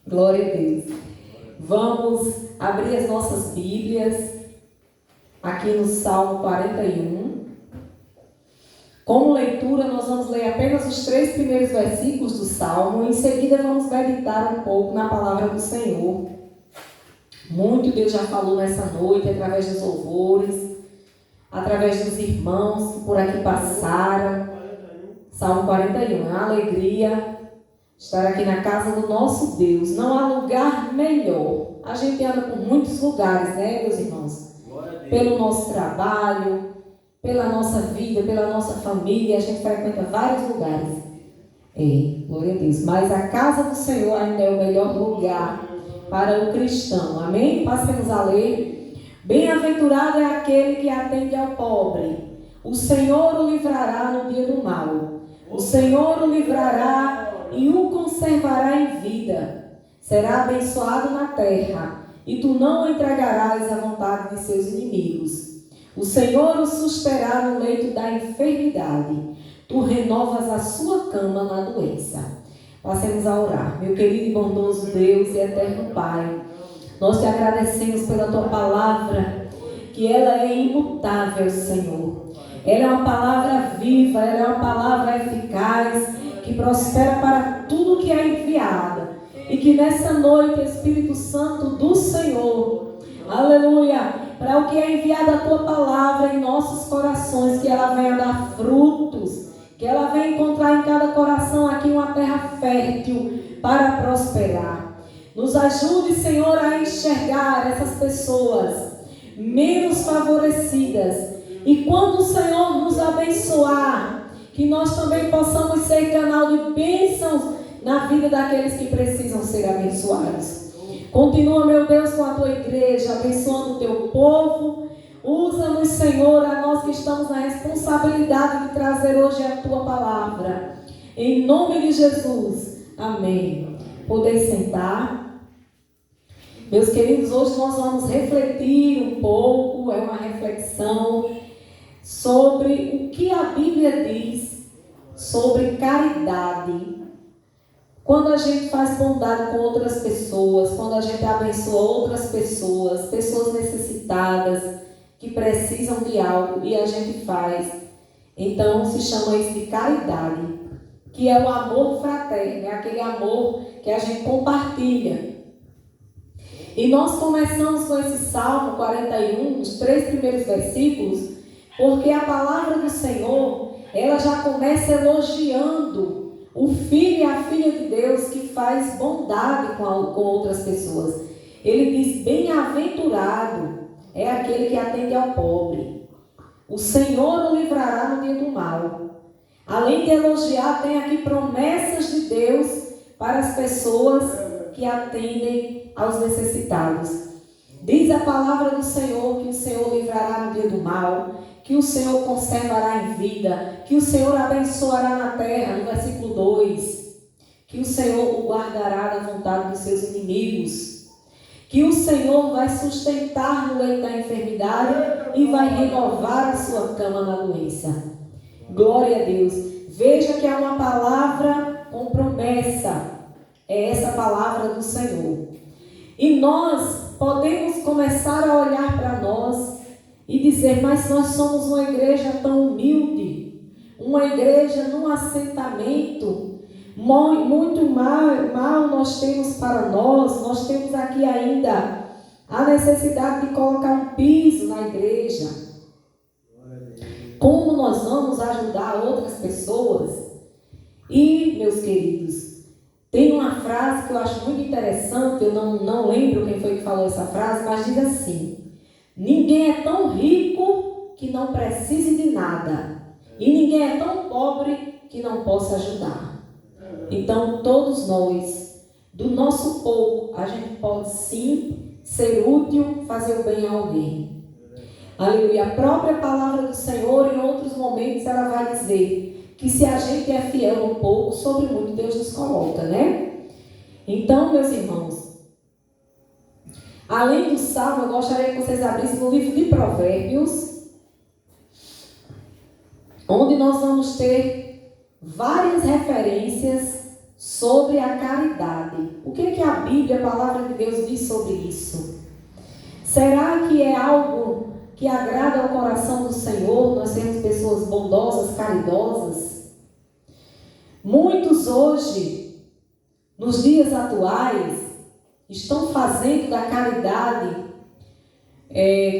Glória a Deus. Vamos abrir as nossas Bíblias aqui no Salmo 41. Como leitura, nós vamos ler apenas os 3 primeiros versículos do Salmo. Em seguida, vamos meditar um pouco na palavra do Senhor. Muito Deus já falou nessa noite, através dos louvores, através dos irmãos que por aqui passaram. Salmo 41, é uma alegria estar aqui na casa do nosso Deus. Não há lugar melhor. A gente anda por muitos lugares, né, meus irmãos? Pelo nosso trabalho, pela nossa vida, pela nossa família, a gente frequenta vários lugares. Glória a Deus. Mas a casa do Senhor ainda é o melhor lugar para o cristão. Amém? Passemos a ler. Bem-aventurado é aquele que atende ao pobre. O Senhor o livrará no dia do mal. O Senhor o livrará e o conservará em vida. Será abençoado na terra, e tu não o entregarás à vontade de seus inimigos. O Senhor o susterá no leito da enfermidade. Tu renovas a sua cama na doença. Passemos a orar. Meu querido e bondoso Deus e eterno Pai, nós te agradecemos pela tua palavra, que ela é imutável, Senhor. Ela é uma palavra viva, ela é uma palavra eficaz, que prospera para tudo que é enviada. E que nessa noite, Espírito Santo do Senhor, aleluia, para o que é enviada a tua palavra em nossos corações, que ela venha dar frutos, que ela venha encontrar em cada coração aqui uma terra fértil para prosperar. Nos ajude, Senhor, a enxergar essas pessoas menos favorecidas. E quando o Senhor nos abençoar, que nós também possamos ser canal de bênçãos na vida daqueles que precisam ser abençoados. Continua, meu Deus, com a tua igreja, abençoando o teu povo. Usa-nos, Senhor, a nós que estamos na responsabilidade de trazer hoje a tua palavra. Em nome de Jesus. Amém. Podeis sentar. Meus queridos, hoje nós vamos refletir um pouco, é uma reflexão sobre o que a Bíblia diz sobre caridade. Quando a gente faz bondade com outras pessoas, quando a gente abençoa outras pessoas, pessoas necessitadas, que precisam de algo e a gente faz, então se chama isso de caridade, que é o amor fraterno, é aquele amor que a gente compartilha. E nós começamos com esse Salmo 41, os 3 primeiros versículos, porque a palavra do Senhor, ela já começa elogiando o filho e a filha de Deus que faz bondade com outras pessoas. Ele diz: bem-aventurado é aquele que atende ao pobre. O Senhor o livrará no dia do mal. Além de elogiar, tem aqui promessas de Deus para as pessoas que atendem aos necessitados. Diz a palavra do Senhor que o Senhor livrará no dia do mal, que o Senhor conservará em vida, que o Senhor abençoará na terra, no versículo 2, que o Senhor o guardará da vontade dos seus inimigos, que o Senhor vai sustentar no leito da enfermidade e vai renovar a sua cama na doença. Glória a Deus. Veja que é uma palavra com promessa. É essa palavra do Senhor. E nós podemos começar a olhar para nós e dizer: mas nós somos uma igreja tão humilde, uma igreja num assentamento, muito mal nós temos para nós temos aqui ainda a necessidade de colocar um piso na igreja. Como nós vamos ajudar outras pessoas? E, meus queridos, tem uma frase que eu acho muito interessante, eu não lembro quem foi que falou essa frase, mas diz assim: ninguém é tão rico que não precise de nada, e ninguém é tão pobre que não possa ajudar. Então, todos nós, do nosso pouco, a gente pode sim ser útil, fazer o bem a alguém. Aleluia. A própria palavra do Senhor, em outros momentos, ela vai dizer que se a gente é fiel um pouco, sobre muito Deus nos coloca, né? Então, meus irmãos, além do Salmo, eu gostaria que vocês abrissem no livro de Provérbios, onde nós vamos ter várias referências sobre a caridade. O que que a Bíblia, a palavra de Deus, diz sobre isso? Será que é algo que agrada ao coração do Senhor, nós sermos pessoas bondosas, caridosas? Muitos hoje, nos dias atuais, estão fazendo da caridade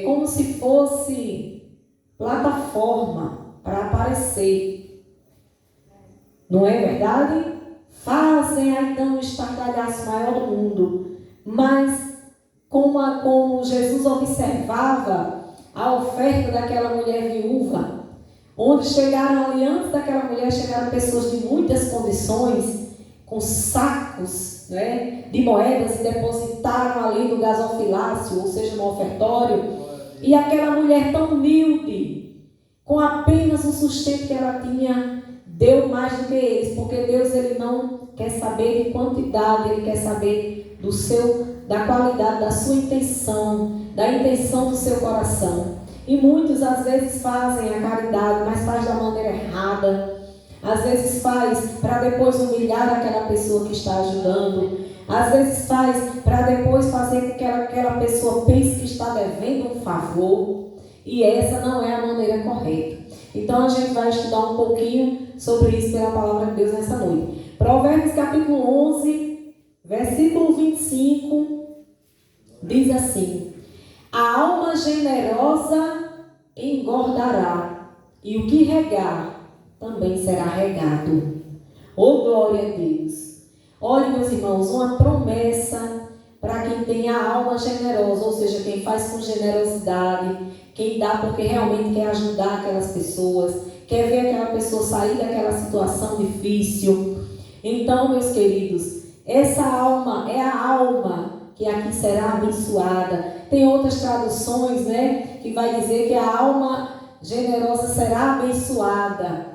como se fosse plataforma para aparecer. Não é verdade? Fazem aí dão um estardalhaço maior do mundo. Mas como Jesus observava a oferta daquela mulher viúva, onde chegaram ali, antes daquela mulher, chegaram pessoas de muitas condições, com sacos, né, de moedas, e depositaram ali no gasofilácio, ou seja, no ofertório, e aquela mulher tão humilde, com apenas o sustento que ela tinha, deu mais do que eles, porque Deus, ele não quer saber de quantidade, ele quer saber da qualidade da sua intenção, da intenção do seu coração. E muitos às vezes fazem a caridade, mas faz da maneira errada. Às vezes faz para depois humilhar aquela pessoa que está ajudando. Às vezes faz para depois fazer com que aquela pessoa pense que está devendo um favor. E essa não é a maneira correta. Então a gente vai estudar um pouquinho sobre isso pela palavra de Deus nessa noite. Provérbios capítulo 11, versículo 25, diz assim: a alma generosa engordará, e o que regar também será regado. Oh, glória a Deus! Olha, meus irmãos, uma promessa para quem tem a alma generosa, ou seja, quem faz com generosidade, quem dá porque realmente quer ajudar aquelas pessoas, quer ver aquela pessoa sair daquela situação difícil. Então, meus queridos, essa alma é a alma que aqui será abençoada. Tem outras traduções, né, que vai dizer que a alma generosa será abençoada.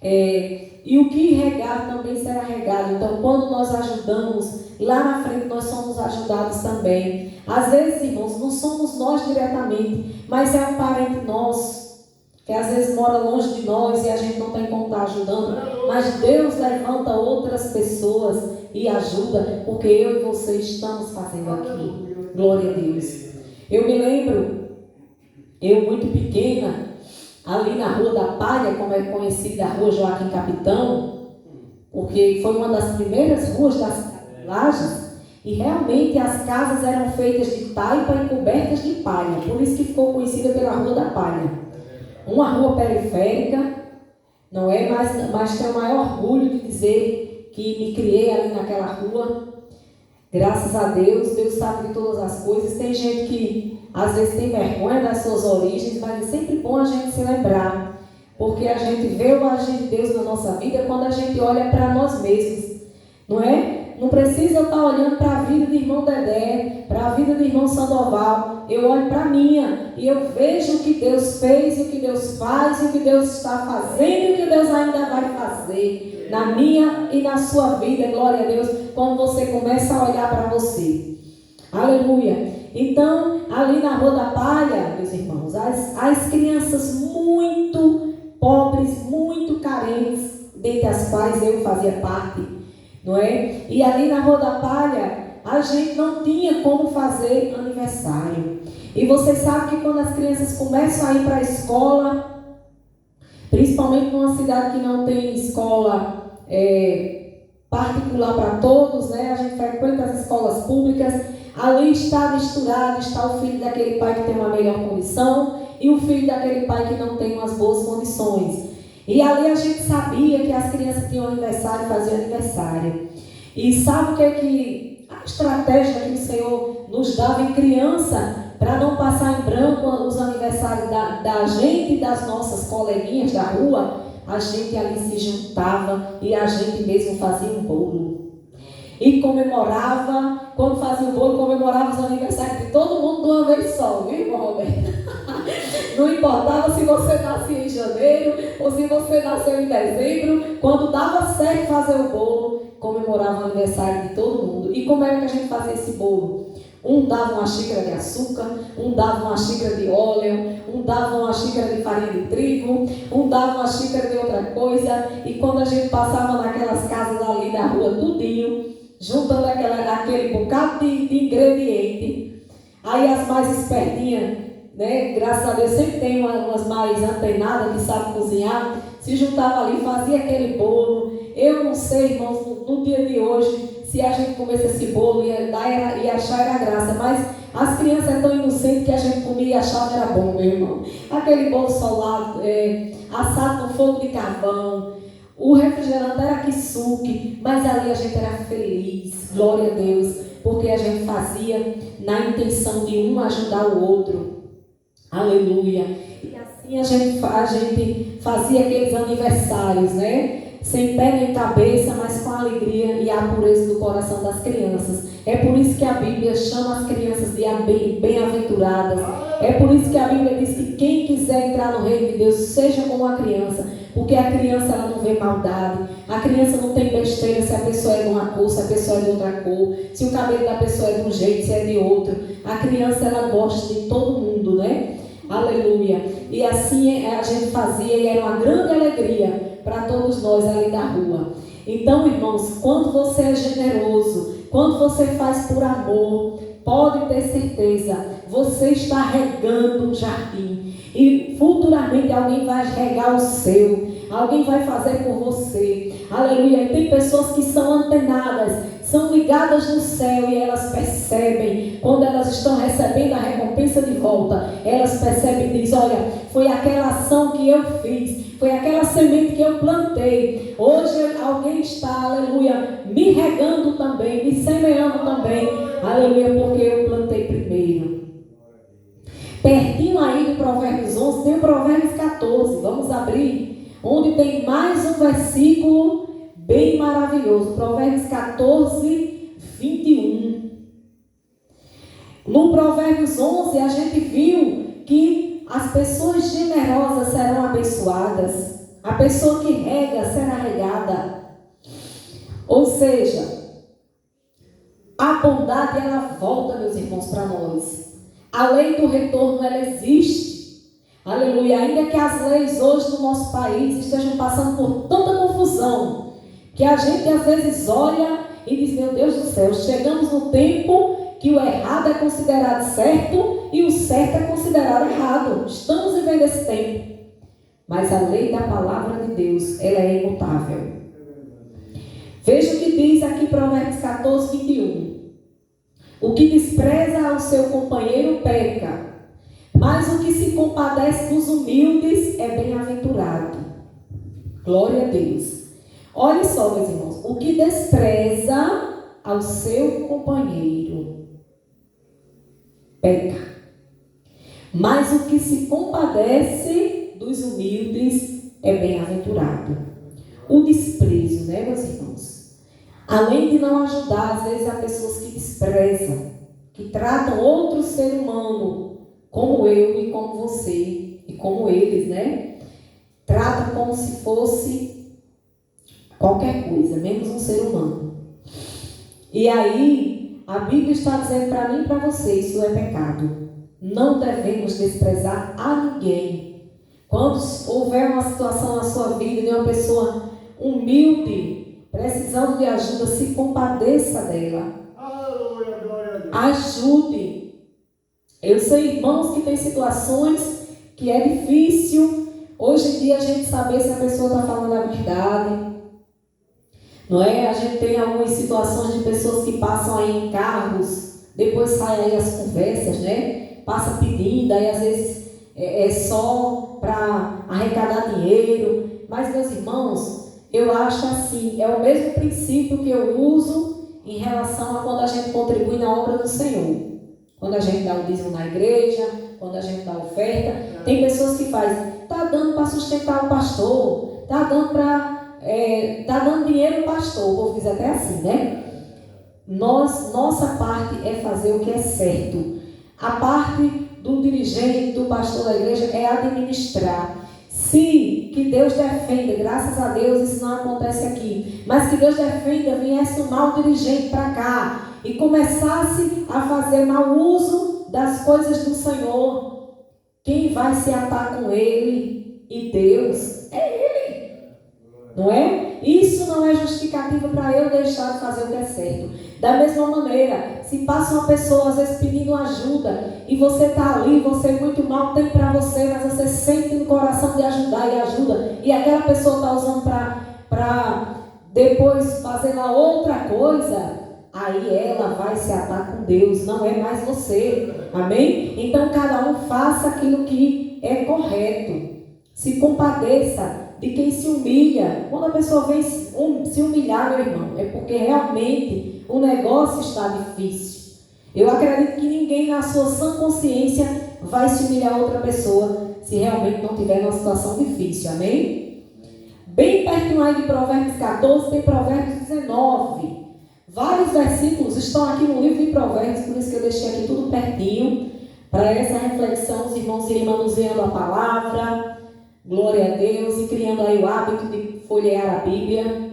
E o que regar também será regado. Então, quando nós ajudamos, lá na frente nós somos ajudados também. Às vezes, irmãos, não somos nós diretamente, mas é um parente nosso, que às vezes mora longe de nós e a gente não tem como estar ajudando. Mas Deus levanta outras pessoas e ajuda, porque eu e você estamos fazendo aqui. Glória a Deus. Eu me lembro, eu muito pequena, ali na Rua da Palha, como é conhecida a Rua Joaquim Capitão, porque foi uma das primeiras ruas das Lajes, e realmente as casas eram feitas de taipa e cobertas de palha, por isso que ficou conhecida pela Rua da Palha. Uma rua periférica, não é? Mas tenho o maior orgulho de dizer que me criei ali naquela rua. Graças a Deus, Deus sabe de todas as coisas. Tem gente que às vezes tem vergonha das suas origens, mas é sempre bom a gente se lembrar, porque a gente vê o agir de Deus na nossa vida quando a gente olha para nós mesmos, não é? Não precisa eu estar olhando para a vida de irmão Dedé, para a vida de irmão Sandoval. Eu olho para a minha e eu vejo o que Deus fez, o que Deus faz, o que Deus está fazendo e o que Deus ainda vai fazer na minha e na sua vida. Glória a Deus, quando você começa a olhar para você. Aleluia. Então, ali na Rua da Palha, meus irmãos, as crianças muito pobres, muito carentes, dentre as quais eu fazia parte, não é? E ali na Rua da Palha, a gente não tinha como fazer aniversário. E vocês sabem que quando as crianças começam a ir para a escola, principalmente numa cidade que não tem escola particular para todos, né? A gente frequenta as escolas públicas, ali está misturado, está o filho daquele pai que tem uma melhor condição e o filho daquele pai que não tem umas boas condições. E ali a gente sabia que as crianças tinham aniversário, faziam aniversário. E sabe o que é que a estratégia que o Senhor nos dava em criança para não passar em branco os aniversários da gente e das nossas coleguinhas da rua? A gente ali se juntava e a gente mesmo fazia um bolo. E comemorava, quando fazia o bolo, comemorava os aniversários de todo mundo de uma vez só, viu, irmão Roberto? Não importava se você nascia em janeiro ou se você nasceu em dezembro, quando dava certo fazer o bolo, comemorava o aniversário de todo mundo. E como era que a gente fazia esse bolo? Um dava uma xícara de açúcar, um dava uma xícara de óleo, um dava uma xícara de farinha de trigo, um dava uma xícara de outra coisa. E quando a gente passava naquelas casas ali da rua, tudinho, juntando aquele bocado de ingrediente, aí as mais espertinhas, né? Graças a Deus sempre tem umas mais antenadas que sabem cozinhar, se juntava ali, fazia aquele bolo. Eu não sei, irmãos, no dia de hoje, se a gente comesse esse bolo ia achar era graça, mas as crianças são tão inocentes que a gente comia e achava que era bom, meu irmão. Aquele bolo solado, assado no fogo de carvão, o refrigerante era kisuke, mas ali a gente era feliz, glória a Deus, porque a gente fazia na intenção de um ajudar o outro, aleluia. E assim a gente fazia aqueles aniversários, né? Sem pé nem cabeça, mas com a alegria e a pureza do coração das crianças. É por isso que a Bíblia chama as crianças de bem-aventuradas. É por isso que a Bíblia diz que quem quiser entrar no reino de Deus, seja como a criança. Porque a criança ela não vê maldade. A criança não tem besteira se a pessoa é de uma cor, se a pessoa é de outra cor. Se o cabelo da pessoa é de um jeito, se é de outro. A criança ela gosta de todo mundo, né? Aleluia. E assim a gente fazia e era uma grande alegria para todos nós ali da rua. Então, irmãos, quando você é generoso, quando você faz por amor, pode ter certeza, você está regando um jardim. E futuramente alguém vai regar o seu, alguém vai fazer por você. Aleluia. E tem pessoas que são antenadas, são ligadas no céu e elas percebem, quando elas estão recebendo a recompensa de volta, elas percebem e dizem, olha, foi aquela ação que eu fiz, foi aquela semente que eu plantei. Hoje alguém está, aleluia, me regando também, me semeando também, aleluia, porque eu plantei primeiro. Pertinho aí do Provérbios 11, tem o Provérbios 14, vamos abrir, onde tem mais um versículo bem maravilhoso, Provérbios 14, 21. No Provérbios 11 a gente viu que as pessoas generosas serão abençoadas, a pessoa que rega será regada. Ou seja, a bondade ela volta, meus irmãos, para nós. A lei do retorno ela existe. Aleluia. Ainda que as leis hoje no nosso país estejam passando por tanta confusão, que a gente às vezes olha e diz, meu Deus do céu, chegamos no tempo que o errado é considerado certo e o certo é considerado errado. Estamos vivendo esse tempo. Mas a lei da palavra de Deus, ela é imutável. Veja o que diz aqui Provérbios 14, 21. O que despreza ao seu companheiro peca, mas o que se compadece dos humildes é bem-aventurado. Glória a Deus. Olha só, meus irmãos, o que despreza ao seu companheiro peca, mas o que se compadece dos humildes é bem-aventurado. O desprezo, né, meus irmãos? Além de não ajudar, às vezes há pessoas que desprezam, que tratam outro ser humano, como eu e como você, e como eles, né? Tratam como se fosse qualquer coisa, menos um ser humano. E aí, a Bíblia está dizendo para mim e para você, isso é pecado. Não devemos desprezar a ninguém. Quando houver uma situação na sua vida de uma pessoa humilde, precisando de ajuda, se compadeça dela. Aleluia, glória a Deus. Ajude. Eu sei, irmãos, que tem situações que é difícil hoje em dia a gente saber se a pessoa está falando a verdade. Não é? A gente tem algumas situações de pessoas que passam aí em carros, depois saem aí as conversas, né? Passa pedindo, aí às vezes é só para arrecadar dinheiro. Mas, meus irmãos, eu acho assim, é o mesmo princípio que eu uso em relação a quando a gente contribui na obra do Senhor. Quando a gente dá o dízimo na igreja, quando a gente dá a oferta, tem pessoas que fazem, está dando para sustentar o pastor, está dando para... tá dando dinheiro para o pastor, o povo diz até assim, né? Nossa parte é fazer o que é certo. A parte do dirigente, do pastor da igreja é administrar. Se que Deus defenda, graças a Deus isso não acontece aqui, mas que Deus defenda, viesse um mau dirigente para cá e começasse a fazer mau uso das coisas do Senhor, quem vai se atar com ele e Deus? É ele, não é? Isso não é justificativa para eu deixar de fazer o que é certo. Da mesma maneira, se passa uma pessoa às vezes pedindo ajuda e você está ali, você muito mal tem para você, mas você sente no coração de ajudar e ajuda, e aquela pessoa está usando para depois fazer lá outra coisa, aí ela vai se atar com Deus, não é mais você. Amém? Então cada um faça aquilo que é correto. Se compadeça de quem se humilha. Quando a pessoa vem se humilhar, meu irmão, é porque realmente o negócio está difícil. Eu acredito que ninguém na sua sã consciência vai se humilhar a outra pessoa se realmente não tiver uma situação difícil. Amém? Bem pertinho aí de Provérbios 14 tem Provérbios 19. Vários versículos estão aqui no livro de Provérbios, por isso que eu deixei aqui tudo pertinho, para essa reflexão, os irmãos irem manuseando a palavra, glória a Deus, e criando aí o hábito de folhear a Bíblia.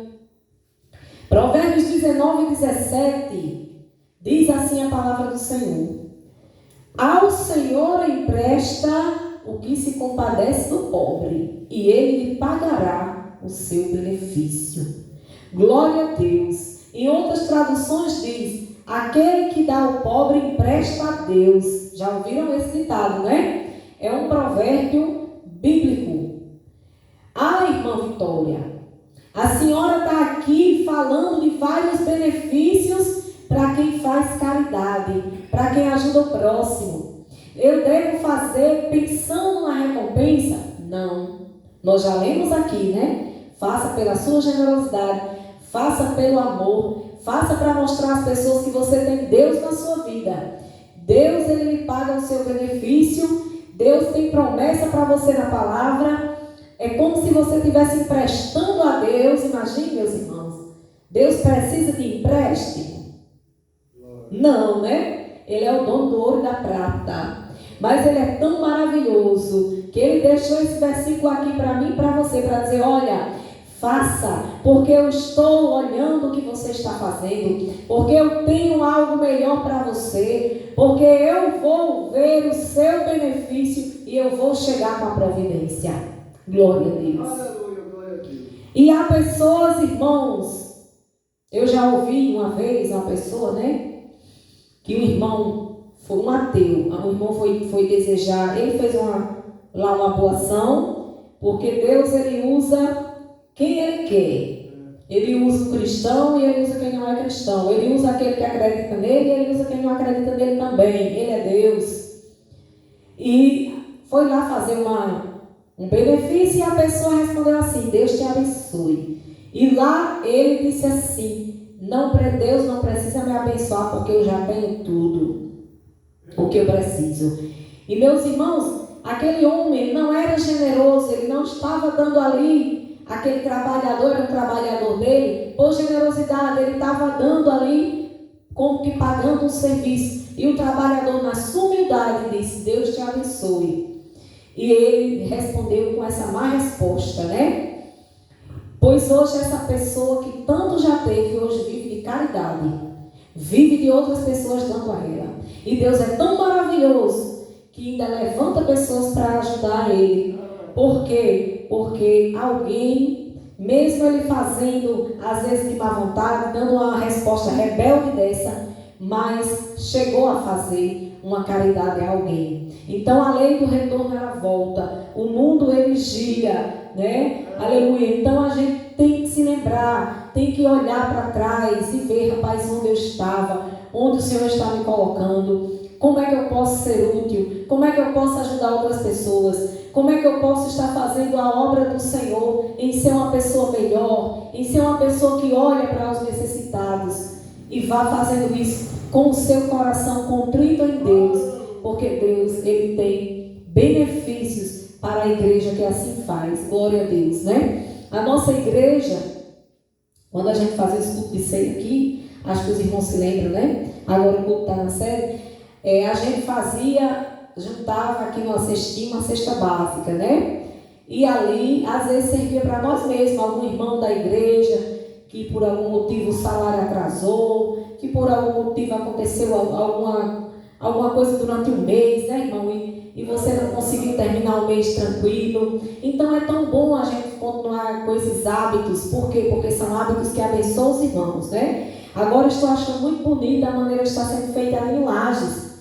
Provérbios 19 e 17, diz assim a palavra do Senhor: ao Senhor empresta o que se compadece do pobre, e ele lhe pagará o seu benefício. Glória a Deus. Em outras traduções diz: aquele que dá ao pobre empresta a Deus. Já ouviram esse ditado, né? É um provérbio bíblico. Ah, irmã Vitória, a senhora está aqui falando de vários benefícios para quem faz caridade, para quem ajuda o próximo. Eu devo fazer pensando na recompensa? Não. Nós já lemos aqui, né? Faça pela sua generosidade, faça pelo amor, faça para mostrar às pessoas que você tem Deus na sua vida. Deus, ele lhe paga o seu benefício. Deus tem promessa para você na palavra. É como se você estivesse emprestando a Deus. Imagine, meus irmãos, Deus precisa de empréstimo? Não, né? Ele é o dono do ouro e da prata. Mas ele é tão maravilhoso que ele deixou esse versículo aqui para mim e para você, para dizer: olha, faça, porque eu estou olhando o que você está fazendo, porque eu tenho algo melhor para você, porque eu vou ver o seu benefício e eu vou chegar com a providência. Glória a Deus. Aleluia, glória a Deus. E há pessoas, irmãos, eu já ouvi uma vez uma pessoa, né, que o irmão foi um ateu, o irmão foi desejar, ele fez lá uma boa ação, porque Deus, ele usa quem ele quer. Ele usa o cristão e ele usa quem não é cristão. Ele usa aquele que acredita nele e ele usa quem não acredita nele também. Ele é Deus. E foi lá fazer um benefício e a pessoa respondeu assim: Deus te abençoe. E lá ele disse assim: Deus não precisa me abençoar, porque eu já tenho tudo o que eu preciso. E meus irmãos, aquele homem não era generoso, ele não estava dando ali, aquele trabalhador era um trabalhador dele, por generosidade, ele estava dando ali como que pagando um serviço. E o trabalhador, na sua humildade, disse: Deus te abençoe. E ele respondeu com essa má resposta, né? Pois hoje essa pessoa que tanto já teve, hoje vive de caridade, vive de outras pessoas dando a ela. E Deus é tão maravilhoso que ainda levanta pessoas para ajudar ele. Por quê? Porque alguém, mesmo ele fazendo, às vezes de má vontade, dando uma resposta rebelde dessa, mas chegou a fazer uma caridade a alguém. Então a lei do retorno era volta. O mundo, ele gira, né? Aleluia. Então a gente tem que se lembrar, tem que olhar para trás e ver, rapaz, onde eu estava, onde o Senhor está me colocando, como é que eu posso ser útil, como é que eu posso ajudar outras pessoas, como é que eu posso estar fazendo a obra do Senhor, em ser uma pessoa melhor, em ser uma pessoa que olha para os necessitados e vá fazendo isso com o seu coração contrito em Deus, porque Deus, ele tem benefícios para a igreja que assim faz. Glória a Deus, né? A nossa igreja, quando a gente fazia esse culto de ceia aqui, acho que os irmãos se lembram, né? Agora o culto está na série. A gente juntava aqui numa cestinha, uma cesta básica, né? e ali, às vezes, servia para nós mesmos, algum irmão da igreja, que por algum motivo o salário atrasou, que por algum motivo aconteceu alguma coisa durante o mês, né, irmão? E você não conseguiu terminar o mês tranquilo. Então é tão bom a gente continuar com esses hábitos. Por quê? Porque são hábitos que abençoam os irmãos, né? Agora estou achando muito bonita a maneira que está sendo feita ali em Lages.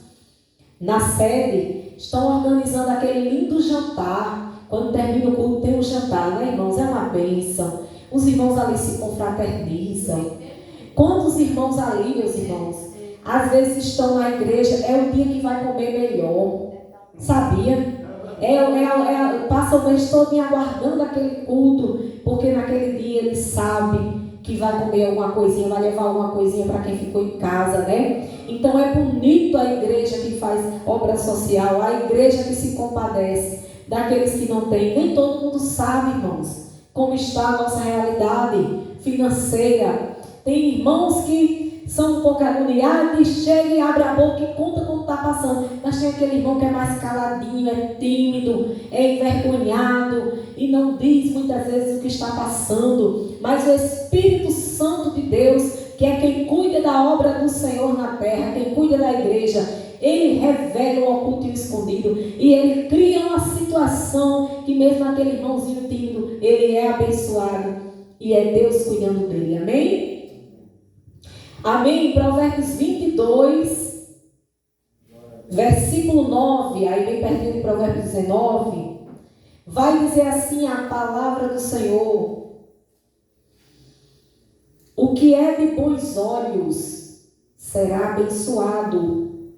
Na sede, estão organizando aquele lindo jantar. Quando termina o culto tem um jantar, né, irmãos? É uma bênção. Os irmãos ali se confraternizam. Quantos irmãos ali, meus irmãos, às vezes estão na igreja, é o dia que vai comer melhor. Sabia? Passa o mês todo aguardando aquele culto, porque naquele dia ele sabe que vai comer alguma coisinha, vai levar alguma coisinha para quem ficou em casa, né? Então é bonito a igreja que faz obra social, a igreja que se compadece daqueles que não têm. Nem todo mundo sabe, irmãos, como está a nossa realidade financeira. Tem irmãos que são um pouco agoniados e chega e abre a boca e conta como está passando. Mas tem aquele irmão que é mais caladinho, é tímido, é envergonhado e não diz muitas vezes o que está passando. Mas o Espírito Santo de Deus, que é quem cuida da obra do Senhor na terra, quem cuida da igreja, ele revela o oculto e o escondido. E ele cria uma situação que mesmo aquele irmãozinho tímido, ele é abençoado. E é Deus cuidando dele. Amém? Amém? Provérbios 22, versículo 9, aí bem pertinho de Provérbios 19, vai dizer assim a palavra do Senhor: o que é de bons olhos será abençoado,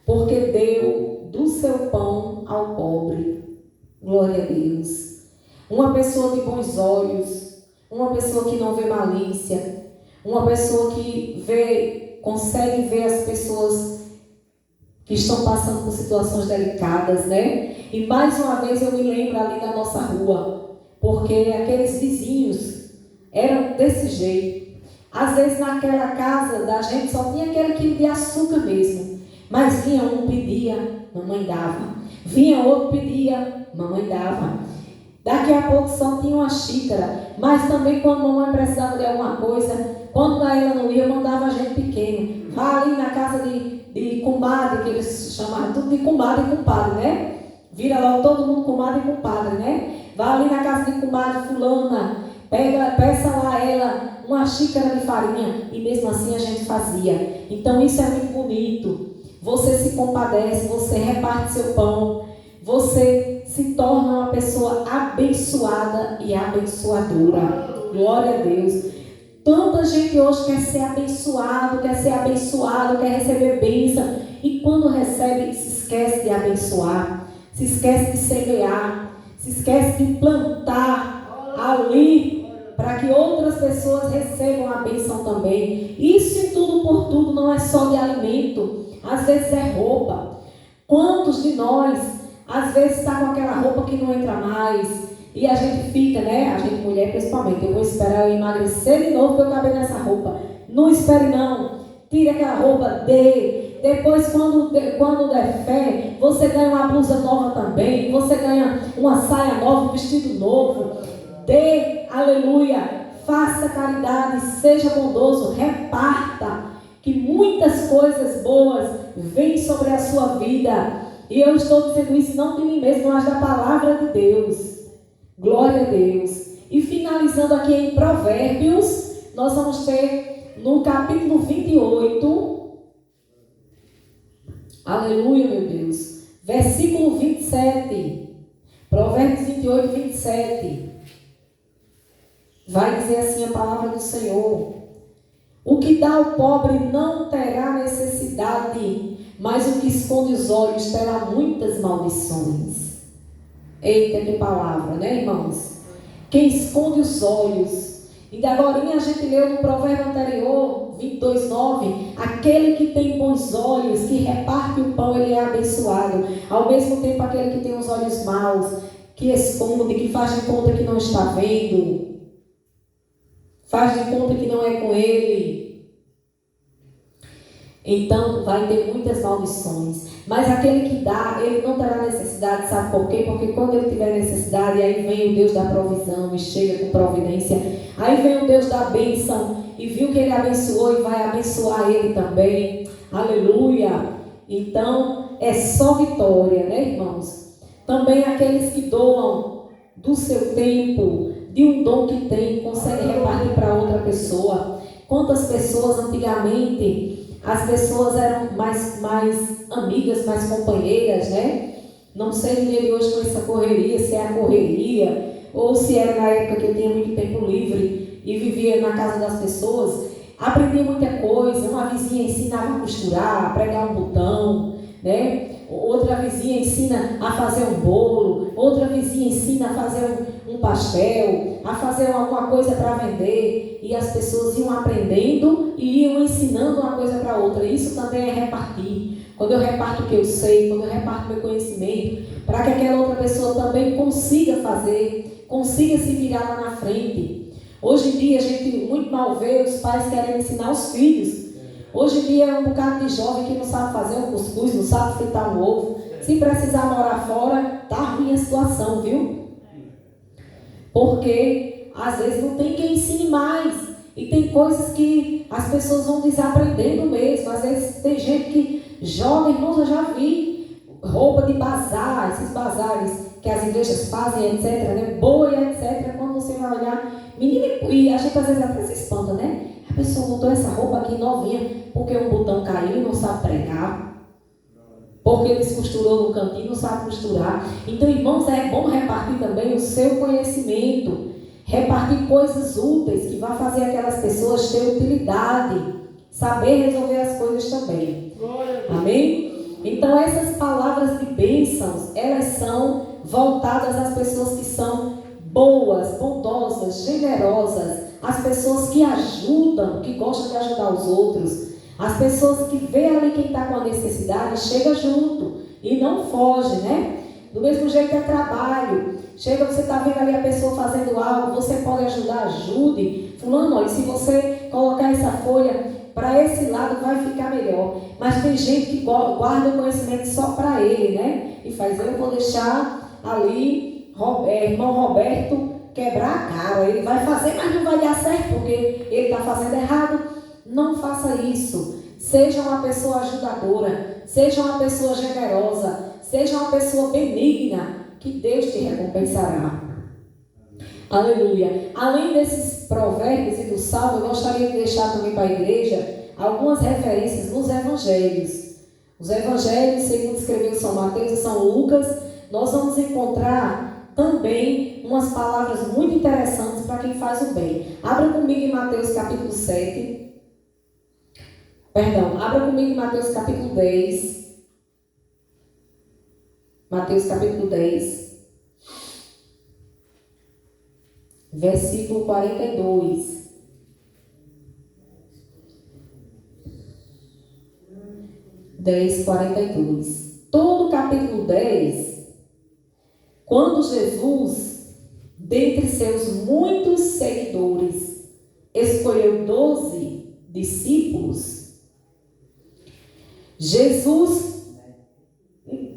porque deu do seu pão ao pobre. Glória a Deus. Uma pessoa de bons olhos, uma pessoa que não vê malícia, uma pessoa que consegue ver as pessoas que estão passando por situações delicadas, né? E mais uma vez eu me lembro ali da nossa rua, porque aqueles vizinhos eram desse jeito. Às vezes naquela casa da gente só tinha aquele quilo de açúcar mesmo, mas vinha um, pedia, mamãe dava. Vinha outro, pedia, mamãe dava. Daqui a pouco só tinha uma xícara, mas também quando a mamãe precisava de alguma coisa, quando ela não ia, eu mandava a gente pequeno. Vá ali na casa de comadre, que eles chamavam tudo de comadre e compadre, né? Vira logo todo mundo comadre e compadre, né? Vá ali na casa de comadre fulana, peça lá a ela uma xícara de farinha. E mesmo assim a gente fazia. Então isso é muito bonito. Você se compadece, você reparte seu pão, você se torna uma pessoa abençoada e abençoadora. Glória a Deus. Tanta gente hoje quer ser abençoado, quer receber bênção. E quando recebe, se esquece de abençoar, se esquece de semear, se esquece de plantar ali, para que outras pessoas recebam a bênção também. Isso em tudo por tudo, não é só de alimento, às vezes é roupa. Quantos de nós, às vezes está com aquela roupa que não entra mais, e a gente fica, né? A gente, mulher principalmente, eu vou esperar eu emagrecer de novo para eu caber nessa roupa. Não espere não. Tire aquela roupa, dê. Depois, quando der fé, você ganha uma blusa nova também. Você ganha uma saia nova, um vestido novo. Dê, aleluia. Faça caridade, seja bondoso, reparta. Que muitas coisas boas vêm sobre a sua vida. E eu estou dizendo isso não de mim mesmo, mas da palavra de Deus. Glória a Deus. E finalizando aqui em Provérbios, nós vamos ter no capítulo 28, aleluia, meu Deus, versículo 27, Provérbios 28, 27, vai dizer assim a palavra do Senhor: o que dá ao pobre não terá necessidade, mas o que esconde os olhos terá muitas maldições. Eita, que palavra, né, irmãos? Quem esconde os olhos. E agora a gente leu no provérbio anterior, 22, 9, aquele que tem bons olhos, que reparte o pão, ele é abençoado. Ao mesmo tempo, aquele que tem os olhos maus, que esconde, que faz de conta que não está vendo, faz de conta que não é com ele. Então vai ter muitas maldições. Mas aquele que dá, ele não terá necessidade, sabe por quê? Porque quando ele tiver necessidade, aí vem o Deus da provisão e chega com providência. Aí vem o Deus da bênção e viu que ele abençoou e vai abençoar ele também. Aleluia! Então é só vitória, né, irmãos? Também aqueles que doam do seu tempo, de um dom que tem, conseguem repartir para outra pessoa. Quantas pessoas antigamente, as pessoas eram mais amigas, mais companheiras, né? Não sei no dia de hoje com essa correria, se é a correria, ou se era na época que eu tinha muito tempo livre e vivia na casa das pessoas. Aprendi muita coisa, uma vizinha ensinava a costurar, a pregar um botão, né? Outra vizinha ensina a fazer um bolo, outra vizinha ensina a fazer um pastel, a fazer alguma coisa para vender, e as pessoas iam aprendendo e iam ensinando uma coisa para outra. Isso também é repartir. Quando eu reparto o que eu sei, quando eu reparto meu conhecimento, para que aquela outra pessoa também consiga fazer, consiga se virar lá na frente. Hoje em dia a gente muito mal vê os pais querem ensinar os filhos. Hoje em dia é um bocado de jovem que não sabe fazer um cuscuz, não sabe fritar um ovo. Se precisar morar fora, tá ruim a situação, viu? Porque às vezes não tem quem ensine mais. E tem coisas que as pessoas vão desaprendendo mesmo. Às vezes tem gente que joga, irmãos, eu já vi roupa de bazar, esses bazares que as igrejas fazem, etc, né? Boa e etc. Quando você vai olhar, menina, e a gente às vezes até se espanta, né? A pessoa botou essa roupa aqui novinha porque um botão caiu e não sabe pregar. Porque ele se costurou no cantinho e não sabe costurar. Então, irmãos, é bom repartir também o seu conhecimento. Repartir coisas úteis que vai fazer aquelas pessoas ter utilidade. Saber resolver as coisas também. Amém? Então, essas palavras de bênçãos, elas são voltadas às pessoas que são boas, bondosas, generosas. As pessoas que ajudam, que gostam de ajudar os outros. As pessoas que vê ali quem está com a necessidade, chega junto e não foge, né? Do mesmo jeito é trabalho. Chega, você está vendo ali a pessoa fazendo algo, você pode ajudar, ajude. Fulano, olha, se você colocar essa folha para esse lado vai ficar melhor. Mas tem gente que guarda o conhecimento só para ele, né? E faz, eu vou deixar ali, irmão Roberto, quebrar a cara. Ele vai fazer, mas não vai dar certo, porque ele está fazendo errado. Não faça isso. Seja uma pessoa ajudadora, seja uma pessoa generosa, seja uma pessoa benigna, que Deus te recompensará. Aleluia. Além desses provérbios e do salmo, eu gostaria de deixar também para a igreja algumas referências nos evangelhos. Os evangelhos, segundo escreveu São Mateus e São Lucas, nós vamos encontrar também umas palavras muito interessantes para quem faz o bem. Abra comigo em Mateus capítulo 7. Abra comigo em Mateus capítulo 10. Mateus capítulo 10. Versículo 42. Todo o capítulo 10, quando Jesus, dentre seus muitos seguidores, escolheu 12 discípulos, Jesus,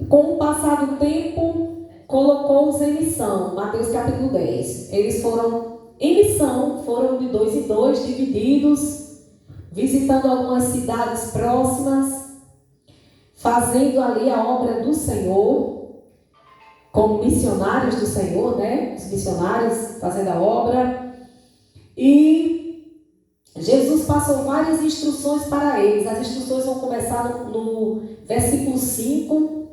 com o passar do tempo, colocou-os em missão. Mateus capítulo 10. Eles foram em missão, foram de 2 em 2, divididos, visitando algumas cidades próximas, fazendo ali a obra do Senhor, como missionários do Senhor, né? Os missionários fazendo a obra. E Jesus passou várias instruções para eles. As instruções vão começar no versículo 5.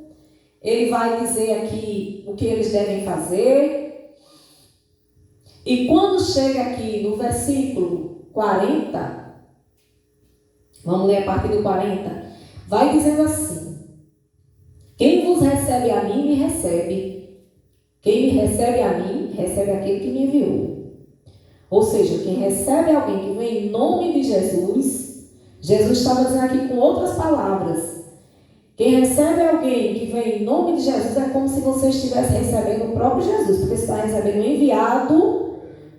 Ele vai dizer aqui o que eles devem fazer. E quando chega aqui no versículo 40, vamos ler a partir do 40, vai dizendo assim: quem vos recebe a mim, me recebe. Quem me recebe a mim, recebe aquele que me enviou. Ou seja, quem recebe alguém que vem em nome de Jesus, Jesus estava dizendo aqui com outras palavras. Quem recebe alguém que vem em nome de Jesus é como se você estivesse recebendo o próprio Jesus, porque você está recebendo o enviado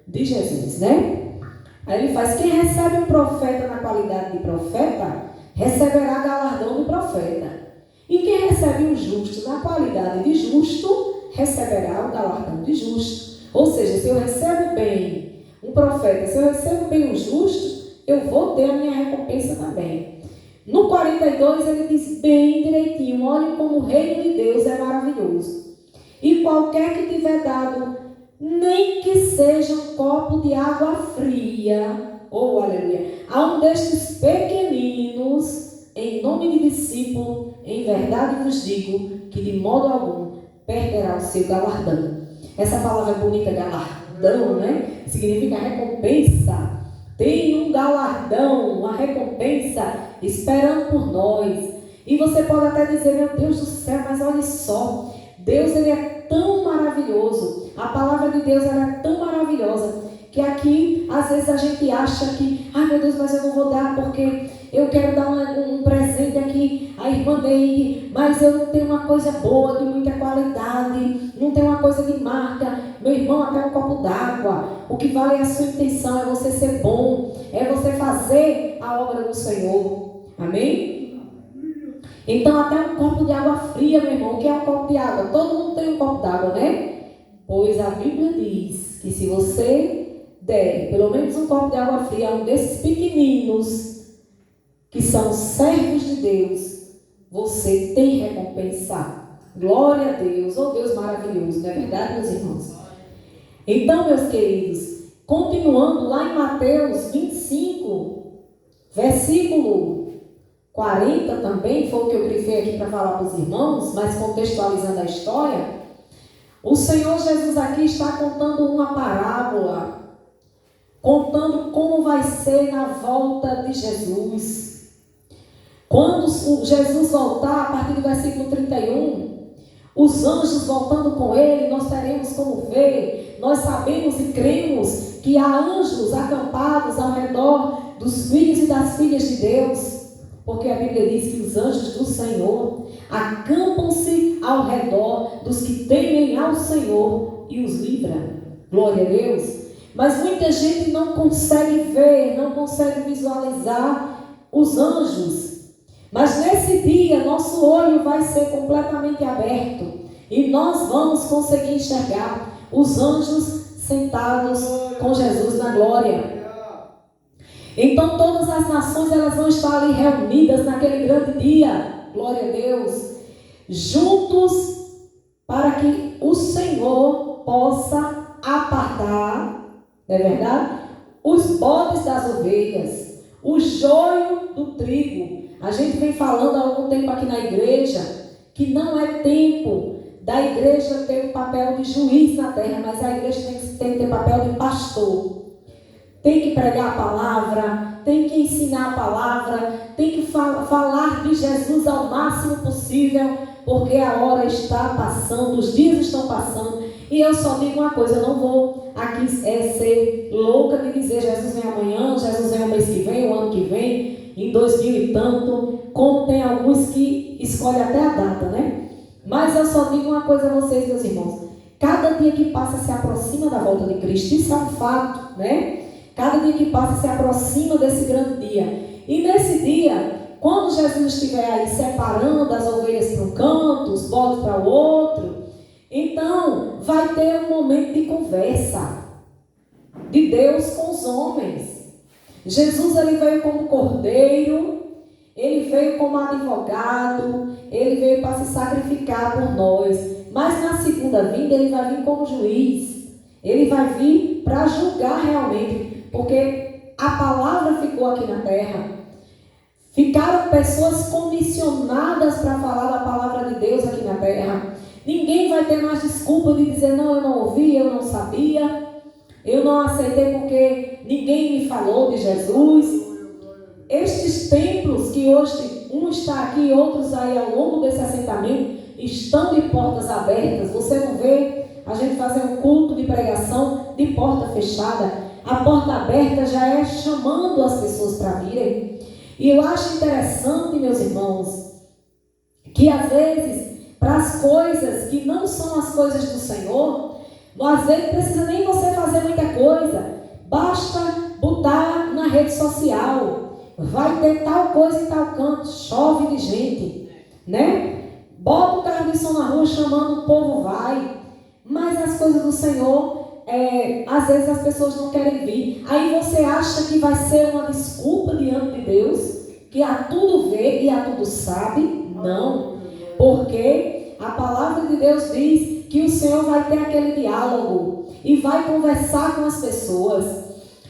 de Jesus, né? Aí ele faz, quem recebe um profeta na qualidade de profeta, receberá galardão do profeta. E quem recebe o justo na qualidade de justo, receberá o galardão de justo. Ou seja, se eu recebo bem um profeta, se eu recebo bem um justo, eu vou ter a minha recompensa também. No 42 ele diz bem direitinho: olhe como o reino de Deus é maravilhoso. E qualquer que tiver dado, nem que seja um copo de água fria, oh aleluia, a um destes pequeninos, em nome de discípulo, em verdade vos digo que de modo algum perderá o seu galardão. Essa palavra bonita, galardão, né? Significa recompensa. Tem um galardão, uma recompensa esperando por nós. E você pode até dizer: meu Deus do céu, mas olha só, Deus ele é tão maravilhoso, a palavra de Deus ela é tão maravilhosa, que aqui às vezes a gente acha que, ai meu Deus, mas eu não vou dar porque eu quero dar um presente aqui à irmã Neide, mas eu não tenho uma coisa boa, de muita qualidade, não tenho uma coisa de marca. Meu irmão, até um copo d'água, o que vale é a sua intenção, é você ser bom, é você fazer a obra do Senhor. Amém? Então até um copo de água fria, meu irmão. O que é um copo de água? Todo mundo tem um copo d'água, né? Pois a Bíblia diz que se você der pelo menos um copo de água fria a um desses pequeninos, que são servos de Deus, você tem recompensa. Glória a Deus, oh Deus maravilhoso, não é verdade, meus irmãos? Então, meus queridos, continuando lá em Mateus 25, versículo 40 também, foi o que eu grifei aqui para falar para os irmãos, mas contextualizando a história, o Senhor Jesus aqui está contando uma parábola, contando como vai ser na volta de Jesus. Quando Jesus voltar, a partir do versículo 31, os anjos voltando com ele, nós teremos como ver, nós sabemos e cremos que há anjos acampados ao redor dos filhos e das filhas de Deus, porque a Bíblia diz que os anjos do Senhor acampam-se ao redor dos que temem ao Senhor e os livra. Glória a Deus. Mas muita gente não consegue ver, não consegue visualizar os anjos. Mas nesse dia, nosso olho vai ser completamente aberto e nós vamos conseguir enxergar os anjos sentados com Jesus na glória. Então todas as nações elas vão estar ali reunidas naquele grande dia, glória a Deus, juntos para que o Senhor possa apartar, não é verdade? Os bodes das ovelhas, o joio do trigo. A gente vem falando há algum tempo aqui na igreja que não é tempo da igreja ter um papel de juiz na terra, mas a igreja tem que ter papel de pastor. Tem que pregar a palavra, tem que ensinar a palavra, tem que falar de Jesus ao máximo possível, porque a hora está passando, os dias estão passando. E eu só digo uma coisa, eu não vou aqui ser louca de dizer Jesus vem amanhã, Jesus vem o mês que vem, o ano que vem, em 2000 e tanto, como tem alguns que escolhem até a data, né? Mas eu só digo uma coisa a vocês, meus irmãos, cada dia que passa se aproxima da volta de Cristo, isso é um fato, né? Cada dia que passa se aproxima desse grande dia. E nesse dia, quando Jesus estiver aí separando as ovelhas para um canto, os bodes para o outro, então vai ter um momento de conversa de Deus com os homens. Jesus ele veio como cordeiro, ele veio como advogado, ele veio para se sacrificar por nós. Mas na segunda vinda ele vai vir como juiz. Ele vai vir para julgar realmente, porque a palavra ficou aqui na terra. Ficaram pessoas comissionadas para falar da palavra de Deus aqui na terra. Ninguém vai ter mais desculpa de dizer, não, eu não ouvi, eu não sabia, eu não aceitei porque ninguém me falou de Jesus. Estes templos que hoje, um está aqui e outros aí ao longo desse assentamento, estão de portas abertas. Você não vê a gente fazer um culto de pregação de porta fechada. A porta aberta já é chamando as pessoas para virem. E eu acho interessante, meus irmãos, que às vezes, para as coisas que não são as coisas do Senhor, às vezes não precisa nem você fazer muita coisa. Basta botar na rede social. vai ter tal coisa em tal canto, chove de gente, né? Bota o carro de som na rua chamando, o povo vai. Mas as coisas do Senhor, às vezes as pessoas não querem vir. Aí você acha que vai ser uma desculpa diante de Deus, que a tudo vê e a tudo sabe? Não. Porque a palavra de Deus diz que o Senhor vai ter aquele diálogo e vai conversar com as pessoas.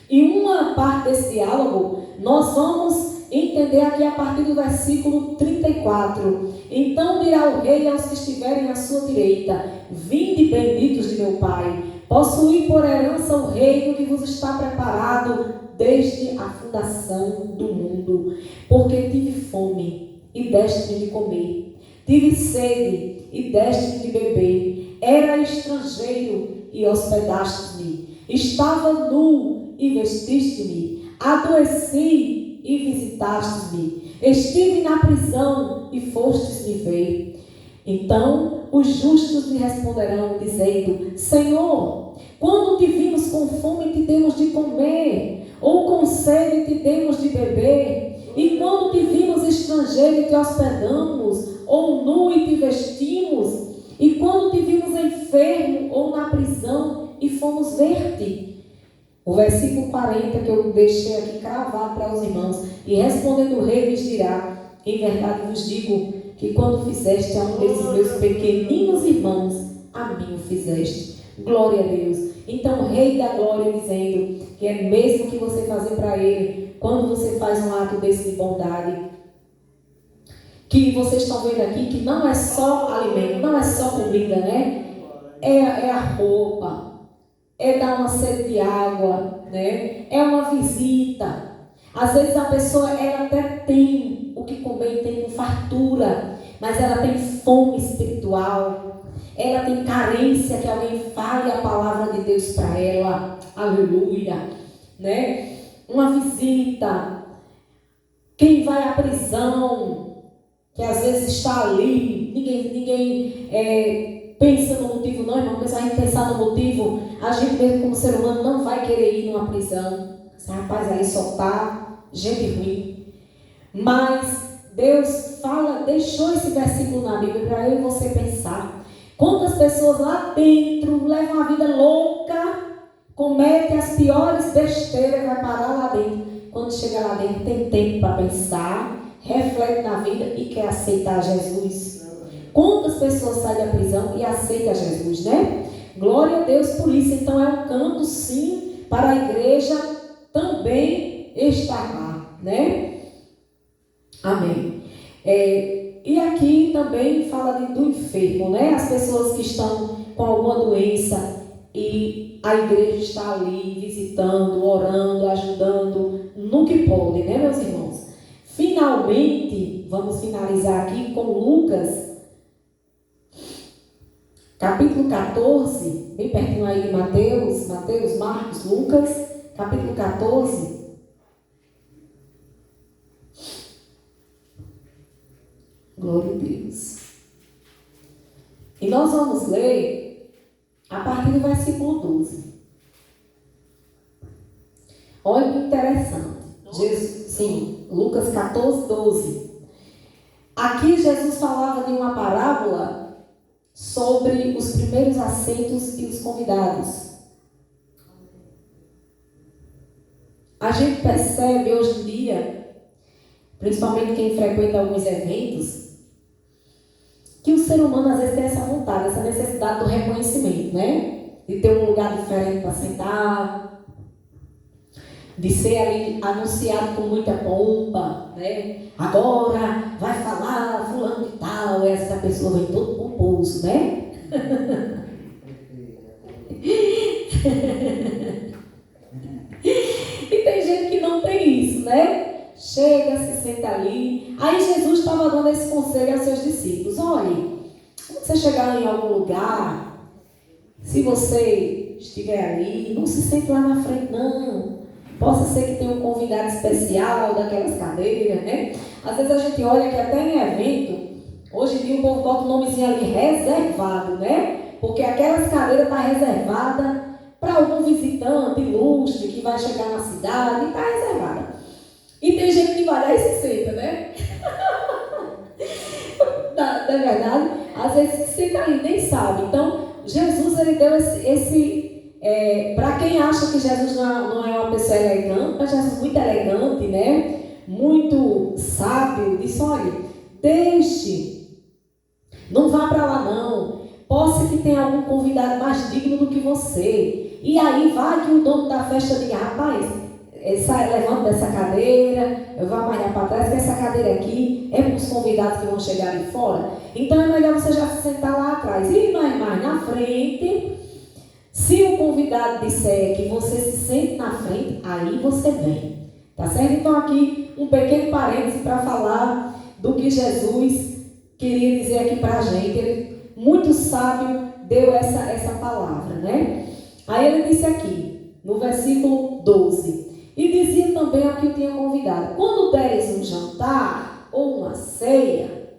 E uma parte desse diálogo, nós vamos entender aqui a partir do versículo 34. Então dirá o rei aos que estiverem à sua direita: vinde, benditos de meu Pai, possuí por herança o reino que vos está preparado desde a fundação do mundo. Porque tive fome e deste-me de comer, tive sede e deste-me de beber, era estrangeiro e hospedaste-me, estava nu e vestiste-me, adoeci e visitastes-me, estive na prisão e fostes me ver. Então os justos lhe responderão, dizendo: Senhor, quando te vimos com fome te demos de comer, ou com sede te demos de beber? E quando te vimos estrangeiro e te hospedamos, ou nu e te vestimos? E quando te vimos enfermo ou na prisão e fomos ver-te? O versículo 40 que eu deixei aqui cravado para os irmãos. E respondendo o rei lhes dirá: em verdade vos digo que quando fizeste a um desses meus pequeninos irmãos, a mim o fizeste. Glória a Deus. Então o rei da glória dizendo que é mesmo que você fazer para ele, quando você faz um ato desse de bondade, que vocês estão vendo aqui, que não é só alimento, não é só comida, né? É a roupa, é dar uma sede de água, né? É uma visita. Às vezes a pessoa, ela até tem o que comer, tem com fartura, mas ela tem fome espiritual, ela tem carência que alguém fale a palavra de Deus para ela. Aleluia, né? Uma visita. Quem vai à prisão, que às vezes está ali, ninguém pensa no motivo, não, irmão, porque se a gente pensar no motivo, a gente mesmo como ser humano não vai querer ir numa prisão. Esse rapaz ali só tá gente ruim. Mas Deus deixou esse versículo na Bíblia para eu e você pensar. Quantas pessoas lá dentro levam a vida louca, cometem as piores besteiras e vai parar lá dentro. Quando chega lá dentro tem tempo para pensar, reflete na vida e quer aceitar Jesus. Quantas pessoas saem da prisão e aceitam Jesus, né? Glória a Deus por isso. Então é um canto sim para a igreja também estar lá, né? Amém. E aqui também fala do enfermo, né? As pessoas que estão com alguma doença e a igreja está ali visitando, orando, ajudando no que pode, né, meus irmãos? Finalmente, vamos finalizar aqui com Lucas, capítulo 14, bem pertinho aí de Mateus, Marcos, Lucas, capítulo 14. Glória a Deus. E nós vamos ler a partir do versículo 12. Olha que interessante. Sim, Lucas 14, 12. Aqui Jesus falava de uma parábola sobre os primeiros assentos e os convidados. A gente percebe hoje em dia, principalmente quem frequenta alguns eventos, que o ser humano às vezes tem essa vontade, essa necessidade do reconhecimento, né? De ter um lugar diferente para sentar, de ser ali anunciado com muita pompa, né? Agora vai falar fulano de tal, essa pessoa vem todo pomposo, né? E tem gente que não tem isso, né? Chega, se senta ali. Aí Jesus estava dando esse conselho aos seus discípulos: olhe, quando você chegar em algum lugar, se você estiver ali, não se sente lá na frente, não. Possa ser que tenha um convidado especial daquelas cadeiras, né? Às vezes a gente olha que até em evento, hoje em dia o povo bota o nomezinho ali, reservado, né? Porque aquelas cadeiras estão reservadas para algum visitante ilustre que vai chegar na cidade, está reservada. E tem gente que vai lá e se senta, né? Não é verdade? Às vezes se senta ali, nem sabe. Então, Jesus, ele deu para quem acha que Jesus não é uma pessoa elegante, mas Jesus muito elegante, né? Muito sábio, disse, olha, deixe, não vá para lá não, possa que tenha algum convidado mais digno do que você. E aí vai que o dono da festa diga, rapaz, levanta dessa cadeira, eu vou amarrar para trás, que essa cadeira aqui é para os convidados que vão chegar ali fora. Então é melhor você já se sentar lá atrás. E mais na frente, se o convidado disser que você se sente na frente, aí você vem. Tá certo? Então aqui um pequeno parêntese para falar do que Jesus queria dizer aqui para a gente. Ele, muito sábio, deu essa palavra, né? Aí ele disse aqui, no versículo 12, e dizia também ao que o tinha convidado, quando deres um jantar ou uma ceia,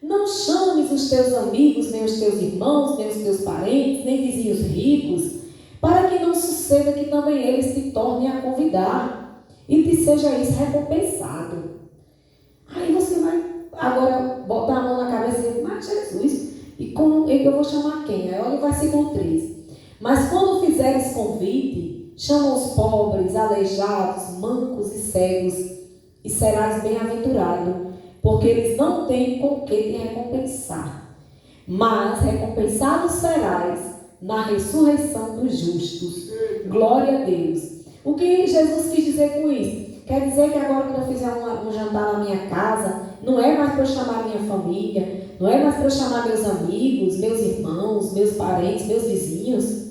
não chames os teus amigos, nem os teus irmãos, nem os teus parentes, nem vizinhos ricos, para que não suceda que também eles te tornem a convidar e te seja isso recompensado. Aí você vai agora botar a mão na cabeça e dizer, mas Jesus, e como eu vou chamar quem? Aí olha o versículo 13. Mas quando fizeres convite, chama os pobres, aleijados, mancos e cegos, e serás bem-aventurado, porque eles não têm com que te recompensar. Mas recompensado serás na ressurreição dos justos. Glória a Deus. O que Jesus quis dizer com isso? Quer dizer que agora quando eu fizer um jantar na minha casa, não é mais para eu chamar minha família, não é mais para eu chamar meus amigos, meus irmãos, meus parentes, meus vizinhos.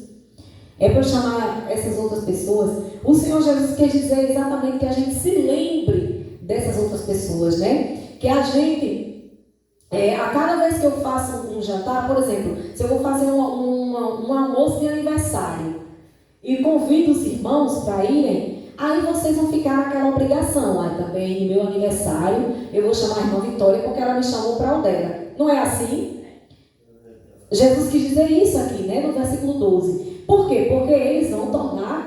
É para eu chamar essas outras pessoas. O Senhor Jesus quer dizer exatamente que a gente se lembre dessas outras pessoas, né? Que a gente, a cada vez que eu faço um jantar, por exemplo, se eu vou fazer um almoço de aniversário e convido os irmãos para irem, aí vocês vão ficar naquela obrigação. Aí também no meu aniversário eu vou chamar a irmã Vitória porque ela me chamou para o dela. Não é assim? Jesus quis dizer isso aqui, né? No versículo 12. Por quê? Porque eles vão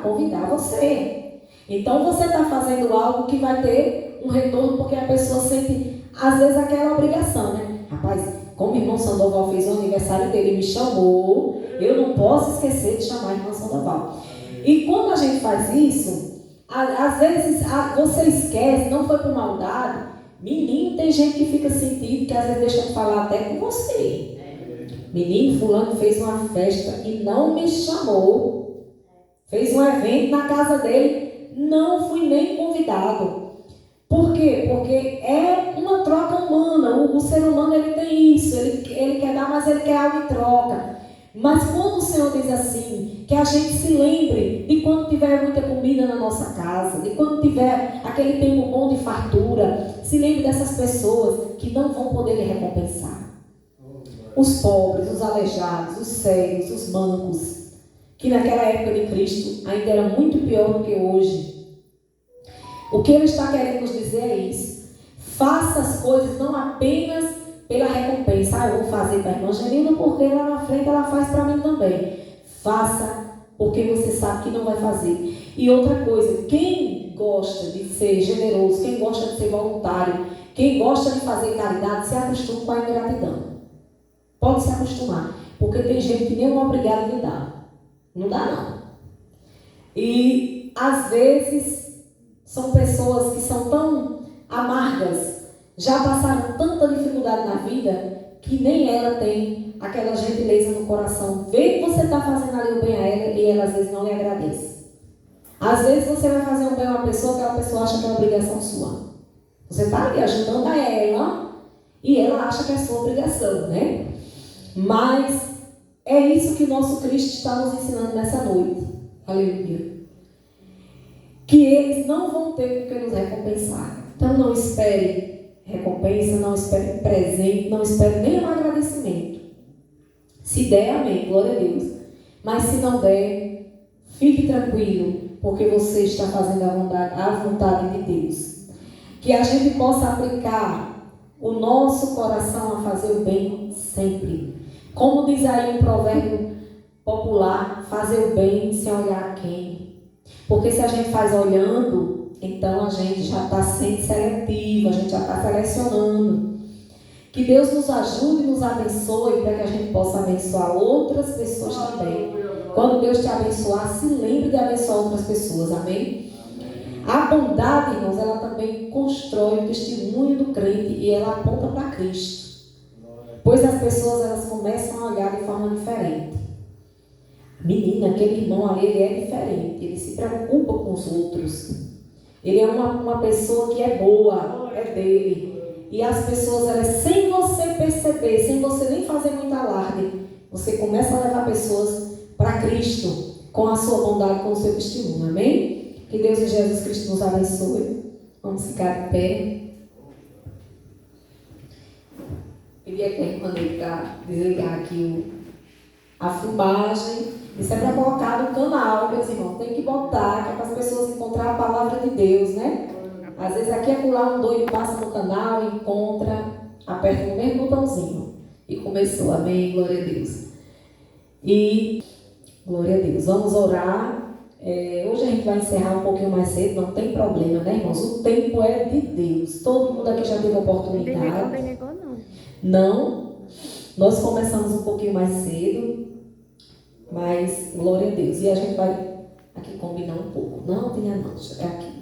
convidar você. Então você está fazendo algo que vai ter um retorno, porque a pessoa sente, às vezes, aquela obrigação, né? Rapaz, como o irmão Sandoval fez o aniversário dele, me chamou, eu não posso esquecer de chamar o irmão Sandoval. E quando a gente faz isso, às vezes você esquece, não foi por maldade. Menino, tem gente que fica sentido, que às vezes deixa de falar até com você. Menino, fulano fez uma festa e não me chamou. Fez um evento na casa dele, não fui nem convidado. Por quê? Porque é uma troca humana. O ser humano, ele tem isso, ele quer dar, mas ele quer algo em troca. Mas quando o Senhor diz assim, que a gente se lembre de quando tiver muita comida na nossa casa, de quando tiver aquele tempo bom de fartura, se lembre dessas pessoas que não vão poder lhe recompensar. Os pobres, os aleijados, os cegos, os mancos, que naquela época de Cristo ainda era muito pior do que hoje. O que ele está querendo nos dizer é isso. Faça as coisas não apenas pela recompensa. Eu vou fazer para a irmã Angelina porque lá na frente ela faz para mim também. Faça porque você sabe que não vai fazer. E outra coisa, quem gosta de ser generoso, quem gosta de ser voluntário, quem gosta de fazer caridade, se acostuma com a ingratidão. Pode se acostumar, porque tem gente que nem é obrigado a lhe dar. Não dá, não. E, às vezes, são pessoas que são tão amargas, já passaram tanta dificuldade na vida, que nem ela tem aquela gentileza no coração. Vê que você está fazendo ali o bem a ela e ela, às vezes, não lhe agradece. Às vezes, você vai fazer um bem a uma pessoa que aquela pessoa acha que é obrigação sua. Você está ali ajudando a ela e ela acha que é sua obrigação, né? Mas é isso que nosso Cristo está nos ensinando nessa noite. Aleluia. Que eles não vão ter com que nos recompensar. Então não espere recompensa, não espere presente, não espere nem um agradecimento. Se der, amém, glória a Deus. Mas se não der, fique tranquilo, porque você está fazendo a vontade de Deus. Que a gente possa aplicar o nosso coração a fazer o bem sempre. Como diz aí um provérbio popular, fazer o bem sem olhar a quem. Porque se a gente faz olhando, Então a gente já está sendo seletivo, a gente já está selecionando. Que Deus nos ajude e nos abençoe para que a gente possa abençoar outras pessoas também. Quando Deus te abençoar, se lembre de abençoar outras pessoas, amém? A bondade, irmãos, ela também constrói o testemunho do crente e ela aponta para Cristo. Pois as pessoas elas começam a olhar de forma diferente. Menina, aquele irmão ali, ele é diferente, ele se preocupa com os outros. Ele é uma pessoa que é boa, é dele. E as pessoas, elas, sem você perceber, sem você nem fazer muito alarde, você começa a levar pessoas para Cristo com a sua bondade, com o seu testemunho, amém? Que Deus e Jesus Cristo nos abençoe. Vamos ficar de pé. Pedir aqui a irmã para desligar aqui a filmagem. Isso é para colocar no canal, meus irmãos. Tem que botar, que é para as pessoas encontrar a palavra de Deus, né? Às vezes aqui acolá um doido passa no canal, encontra, aperta o mesmo botãozinho. E começou, amém, glória a Deus. E, glória a Deus, vamos orar. Hoje a gente vai encerrar um pouquinho mais cedo, não tem problema, né, irmãos? O tempo é de Deus. Todo mundo aqui já teve oportunidade. Não, nós começamos um pouquinho mais cedo, mas glória a Deus. E a gente vai aqui combinar um pouco. Não, tinha não, chegar aqui.